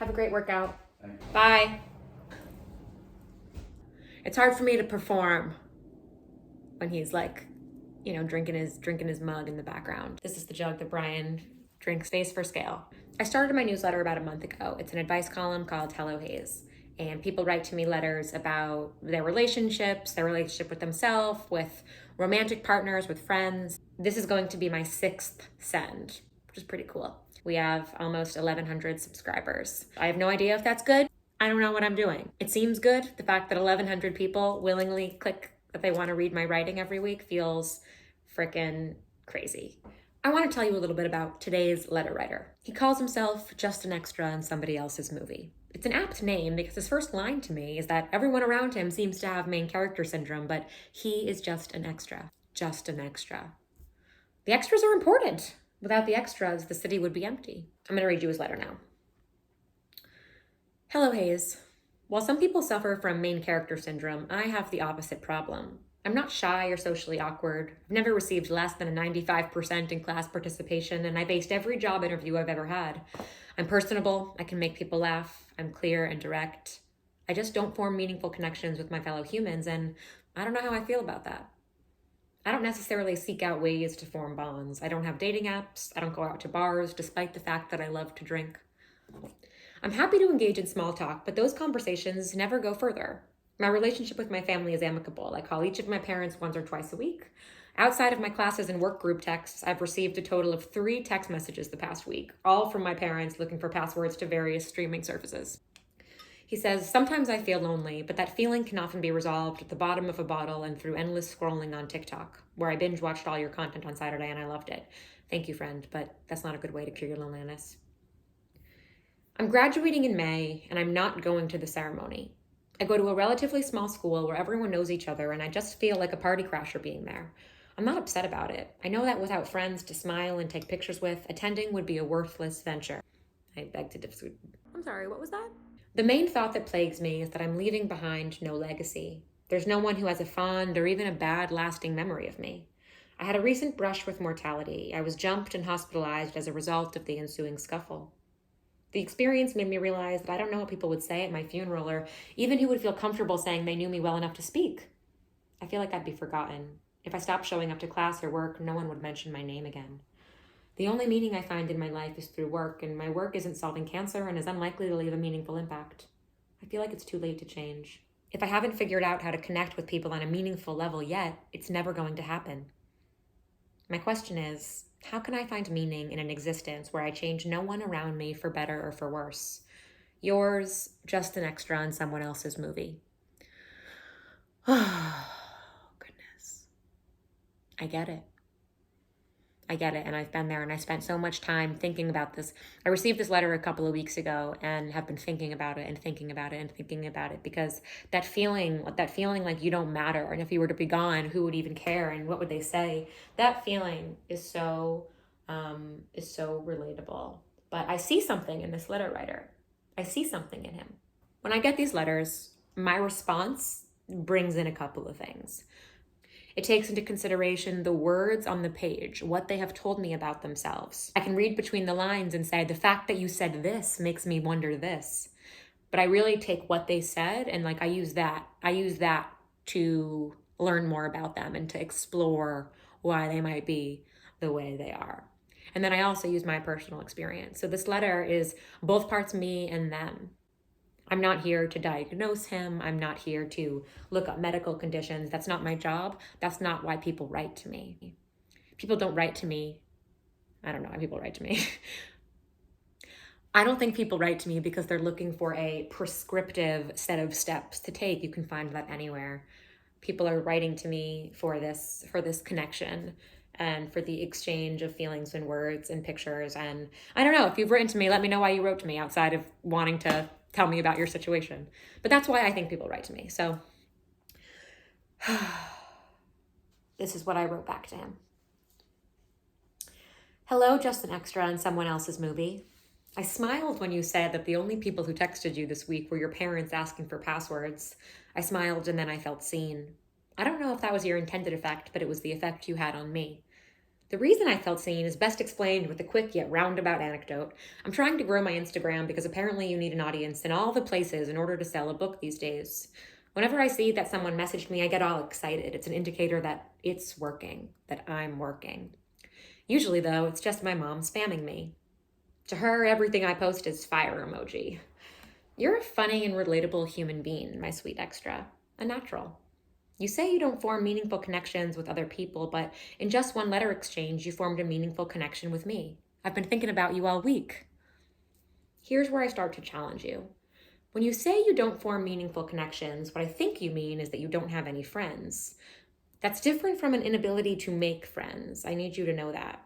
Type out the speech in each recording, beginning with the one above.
Have a great workout. Bye. It's hard for me to perform when he's like, drinking his mug in the background. This is the jug that Brian drinks face for scale. I started my newsletter about a month ago. It's an advice column called Hello Haze. And people write to me letters about their relationships, their relationship with themselves, with romantic partners, with friends. This is going to be my 6th send, which is pretty cool. We have almost 1,100 subscribers. I have no idea if that's good. I don't know what I'm doing. It seems good. The fact that 1,100 people willingly click that they want to read my writing every week feels freaking crazy. I want to tell you a little bit about today's letter writer. He calls himself just an extra in somebody else's movie. It's an apt name because his first line to me is that everyone around him seems to have main character syndrome, but he is just an extra. Just an extra. The extras are important. Without the extras, the city would be empty. I'm going to read you his letter now. Hello, Hayes. While some people suffer from main character syndrome, I have the opposite problem. I'm not shy or socially awkward. I've never received less than a 95% in class participation, and I've aced every job interview I've ever had. I'm personable. I can make people laugh. I'm clear and direct. I just don't form meaningful connections with my fellow humans, and I don't know how I feel about that. I don't necessarily seek out ways to form bonds. I don't have dating apps. I don't go out to bars, despite the fact that I love to drink. I'm happy to engage in small talk, but those conversations never go further. My relationship with my family is amicable. I call each of my parents once or twice a week. Outside of my classes and work group texts, I've received a total of 3 text messages the past week, all from my parents looking for passwords to various streaming services. He says, sometimes I feel lonely, but that feeling can often be resolved at the bottom of a bottle and through endless scrolling on TikTok, where I binge watched all your content on Saturday and I loved it. Thank you, friend, but that's not a good way to cure your loneliness. I'm graduating in May, and I'm not going to the ceremony. I go to a relatively small school where everyone knows each other, and I just feel like a party crasher being there. I'm not upset about it. I know that without friends to smile and take pictures with, attending would be a worthless venture. I beg to differ. I'm sorry, what was that? The main thought that plagues me is that I'm leaving behind no legacy. There's no one who has a fond or even a bad lasting memory of me. I had a recent brush with mortality. I was jumped and hospitalized as a result of the ensuing scuffle. The experience made me realize that I don't know what people would say at my funeral or even who would feel comfortable saying they knew me well enough to speak. I feel like I'd be forgotten. If I stopped showing up to class or work, no one would mention my name again. The only meaning I find in my life is through work, and my work isn't solving cancer and is unlikely to leave a meaningful impact. I feel like it's too late to change. If I haven't figured out how to connect with people on a meaningful level yet, it's never going to happen. My question is, how can I find meaning in an existence where I change no one around me for better or for worse? Yours, just an extra in someone else's movie. Oh, goodness. I get it. And I've been there, and I spent so much time thinking about this. I received this letter a couple of weeks ago and have been thinking about it because that feeling like you don't matter, and if you were to be gone, who would even care and what would they say? That feeling is so relatable. But I see something in this letter writer. I see something in him. When I get these letters, my response brings in a couple of things. It takes into consideration the words on the page, what they have told me about themselves. I can read between the lines and say, the fact that you said this makes me wonder this. But I really take what they said and I use that to learn more about them and to explore why they might be the way they are. And then I also use my personal experience. So this letter is both parts me and them. I'm not here to diagnose him. I'm not here to look up medical conditions. That's not my job. That's not why people write to me. People don't write to me. I don't know why people write to me. I don't think people write to me because they're looking for a prescriptive set of steps to take. You can find that anywhere. People are writing to me for this connection and for the exchange of feelings and words and pictures. And I don't know, if you've written to me, let me know why you wrote to me outside of wanting to tell me about your situation. But that's why I think people write to me. So this is what I wrote back to him. Hello, just an extra in someone else's movie. I smiled when you said that the only people who texted you this week were your parents asking for passwords. I smiled and then I felt seen. I don't know if that was your intended effect, but it was the effect you had on me. The reason I felt seen is best explained with a quick yet roundabout anecdote. I'm trying to grow my Instagram because apparently you need an audience in all the places in order to sell a book these days. Whenever I see that someone messaged me, I get all excited. It's an indicator that it's working, that I'm working. Usually, though, it's just my mom spamming me. To her, everything I post is fire emoji. You're a funny and relatable human being, my sweet extra. A natural. You say you don't form meaningful connections with other people, but in just one letter exchange, you formed a meaningful connection with me. I've been thinking about you all week. Here's where I start to challenge you. When you say you don't form meaningful connections, what I think you mean is that you don't have any friends. That's different from an inability to make friends. I need you to know that.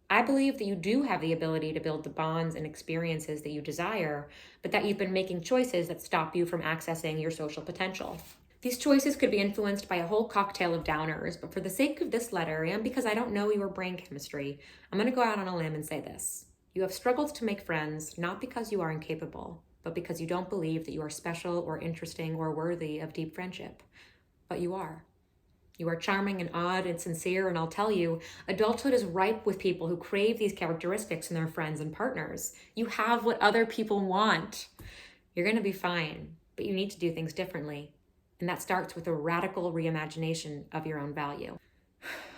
I believe that you do have the ability to build the bonds and experiences that you desire, but that you've been making choices that stop you from accessing your social potential. These choices could be influenced by a whole cocktail of downers, but for the sake of this letter, and because I don't know your brain chemistry, I'm going to go out on a limb and say this. You have struggled to make friends, not because you are incapable, but because you don't believe that you are special or interesting or worthy of deep friendship. But you are. You are charming and odd and sincere, and I'll tell you, adulthood is ripe with people who crave these characteristics in their friends and partners. You have what other people want. You're going to be fine, but you need to do things differently. And that starts with a radical reimagination of your own value.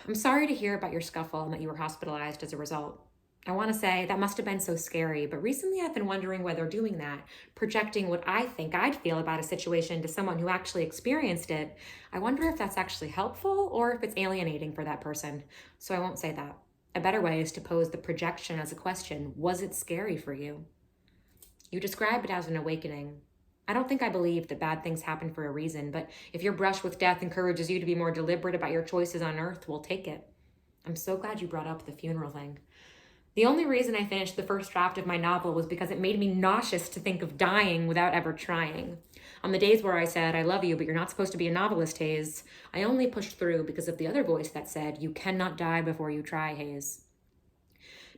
I'm sorry to hear about your scuffle and that you were hospitalized as a result. I want to say that must have been so scary, but recently I've been wondering whether doing that, projecting what I think I'd feel about a situation to someone who actually experienced it, I wonder if that's actually helpful or if it's alienating for that person. So I won't say that. A better way is to pose the projection as a question. Was it scary for you? You describe it as an awakening. I don't think I believe that bad things happen for a reason, but if your brush with death encourages you to be more deliberate about your choices on earth, we'll take it. I'm so glad you brought up the funeral thing. The only reason I finished the first draft of my novel was because it made me nauseous to think of dying without ever trying. On the days where I said, I love you, but you're not supposed to be a novelist, Hayes, I only pushed through because of the other voice that said, you cannot die before you try, Hayes.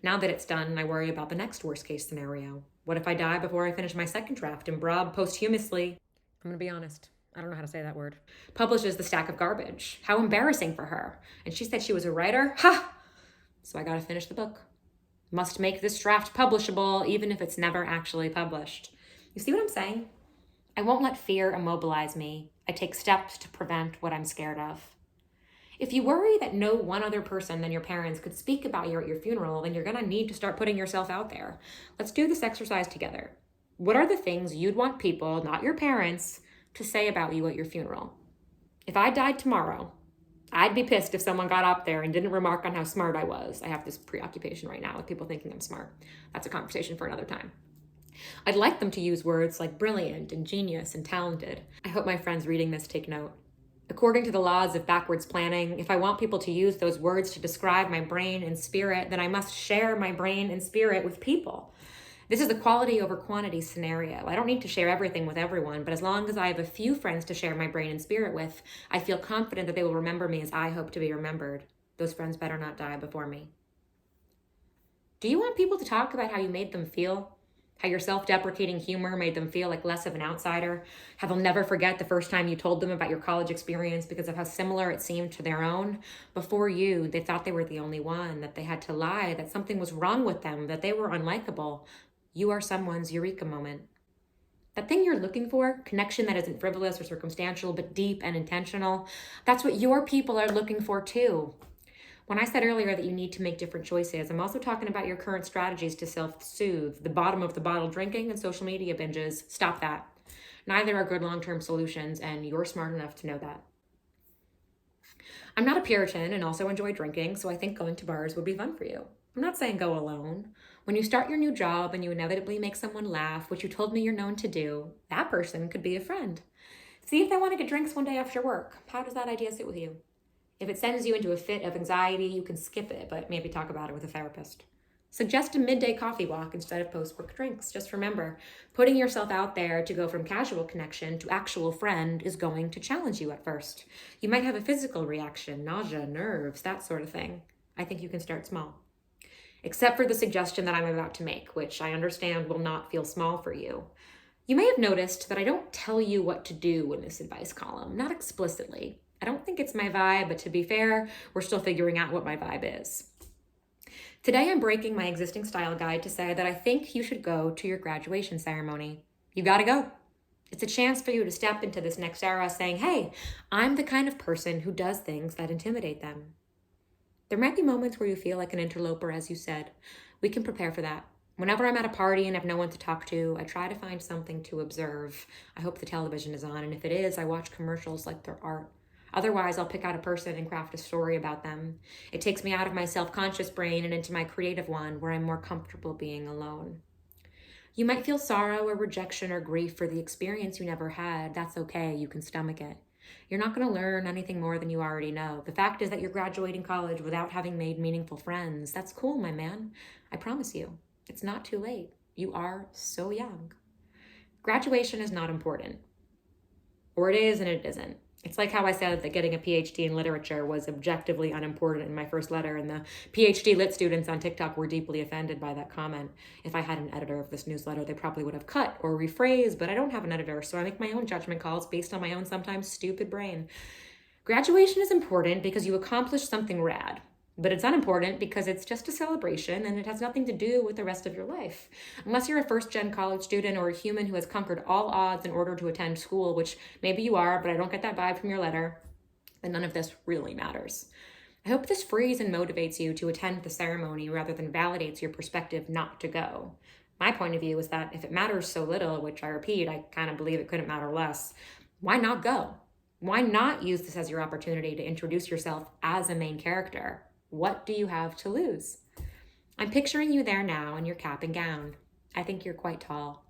Now that it's done, I worry about the next worst case scenario. What if I die before I finish my second draft and Brob posthumously, I'm going to be honest, I don't know how to say that word, publishes the stack of garbage. How embarrassing for her. And she said she was a writer? Ha! So I got to finish the book. Must make this draft publishable, even if it's never actually published. You see what I'm saying? I won't let fear immobilize me. I take steps to prevent what I'm scared of. If you worry that no one other person than your parents could speak about you at your funeral, then you're going to need to start putting yourself out there. Let's do this exercise together. What are the things you'd want people, not your parents, to say about you at your funeral? If I died tomorrow, I'd be pissed if someone got up there and didn't remark on how smart I was. I have this preoccupation right now with people thinking I'm smart. That's a conversation for another time. I'd like them to use words like brilliant and genius and talented. I hope my friends reading this take note. According to the laws of backwards planning, if I want people to use those words to describe my brain and spirit, then I must share my brain and spirit with people. This is the quality over quantity scenario. I don't need to share everything with everyone, but as long as I have a few friends to share my brain and spirit with, I feel confident that they will remember me as I hope to be remembered. Those friends better not die before me. Do you want people to talk about how you made them feel? How your self-deprecating humor made them feel like less of an outsider? How they'll never forget the first time you told them about your college experience because of how similar it seemed to their own? Before you, they thought they were the only one, that they had to lie, that something was wrong with them, that they were unlikable. You are someone's eureka moment. That thing you're looking for, connection that isn't frivolous or circumstantial, but deep and intentional, that's what your people are looking for too. When I said earlier that you need to make different choices, I'm also talking about your current strategies to self-soothe, the bottom of the bottle drinking and social media binges. Stop that. Neither are good long-term solutions, and you're smart enough to know that. I'm not a Puritan and also enjoy drinking, so I think going to bars would be fun for you. I'm not saying go alone. When you start your new job and you inevitably make someone laugh, which you told me you're known to do, that person could be a friend. See if they want to get drinks one day after work. How does that idea sit with you? If it sends you into a fit of anxiety, you can skip it, but maybe talk about it with a therapist. Suggest a midday coffee walk instead of post-work drinks. Just remember, putting yourself out there to go from casual connection to actual friend is going to challenge you at first. You might have a physical reaction, nausea, nerves, that sort of thing. I think you can start small. Except for the suggestion that I'm about to make, which I understand will not feel small for you. You may have noticed that I don't tell you what to do in this advice column, not explicitly. I don't think it's my vibe, but to be fair, we're still figuring out what my vibe is. Today I'm breaking my existing style guide to say that I think you should go to your graduation ceremony. You gotta go. It's a chance for you to step into this next era saying, hey, I'm the kind of person who does things that intimidate them. There might be moments where you feel like an interloper, as you said. We can prepare for that. Whenever I'm at a party and have no one to talk to, I try to find something to observe. I hope the television is on, and if it is, I watch commercials like they're art. Otherwise, I'll pick out a person and craft a story about them. It takes me out of my self-conscious brain and into my creative one, where I'm more comfortable being alone. You might feel sorrow or rejection or grief for the experience you never had. That's okay, you can stomach it. You're not going to learn anything more than you already know. The fact is that you're graduating college without having made meaningful friends. That's cool, my man. I promise you, it's not too late. You are so young. Graduation is not important. Or it is and it isn't. It's like how I said that getting a PhD in literature was objectively unimportant in my first letter, and the PhD lit students on TikTok were deeply offended by that comment. If I had an editor of this newsletter, they probably would have cut or rephrased, but I don't have an editor, so I make my own judgment calls based on my own sometimes stupid brain. Graduation is important because you accomplished something rad. But it's unimportant because it's just a celebration and it has nothing to do with the rest of your life. Unless you're a first-gen college student or a human who has conquered all odds in order to attend school, which maybe you are, but I don't get that vibe from your letter, then none of this really matters. I hope this frees and motivates you to attend the ceremony rather than validates your perspective not to go. My point of view is that if it matters so little, which I repeat, I kind of believe it couldn't matter less, why not go? Why not use this as your opportunity to introduce yourself as a main character? What do you have to lose? I'm picturing you there now in your cap and gown. I think you're quite tall.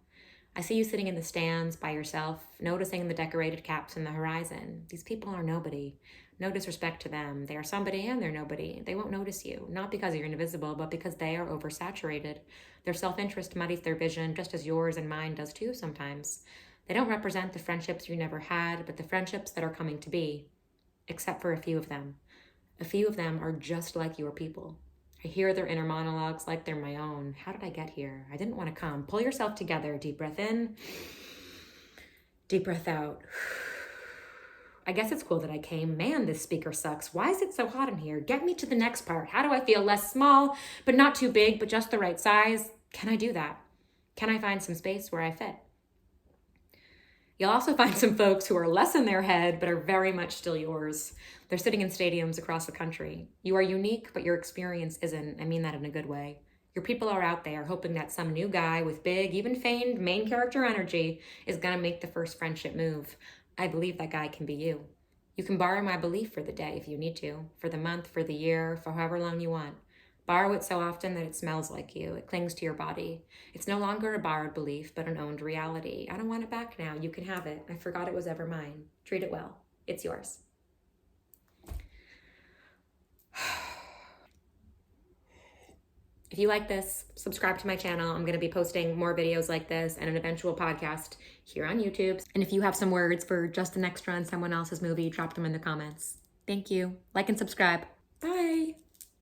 I see you sitting in the stands by yourself, noticing the decorated caps in the horizon. These people are nobody. No disrespect to them. They are somebody and they're nobody. They won't notice you, not because you're invisible, but because they are oversaturated. Their self-interest muddies their vision, just as yours and mine does too sometimes. They don't represent the friendships you never had, but the friendships that are coming to be, except for a few of them. A few of them are just like your people. I hear their inner monologues like they're my own. How did I get here? I didn't want to come. Pull yourself together. Deep breath in. Deep breath out. I guess it's cool that I came. Man, this speaker sucks. Why is it so hot in here? Get me to the next part. How do I feel less small, but not too big, but just the right size? Can I do that? Can I find some space where I fit? You'll also find some folks who are less in their head, but are very much still yours. They're sitting in stadiums across the country. You are unique, but your experience isn't. I mean that in a good way. Your people are out there hoping that some new guy with big, even feigned main character energy is gonna make the first friendship move. I believe that guy can be you. You can borrow my belief for the day if you need to, for the month, for the year, for however long you want. Borrow it so often that it smells like you. It clings to your body. It's no longer a borrowed belief, but an owned reality. I don't want it back now. You can have it. I forgot it was ever mine. Treat it well. It's yours. If you like this, subscribe to my channel. I'm going to be posting more videos like this and an eventual podcast here on YouTube. And if you have some words for just an extra in someone else's movie, drop them in the comments. Thank you. Like and subscribe. Bye.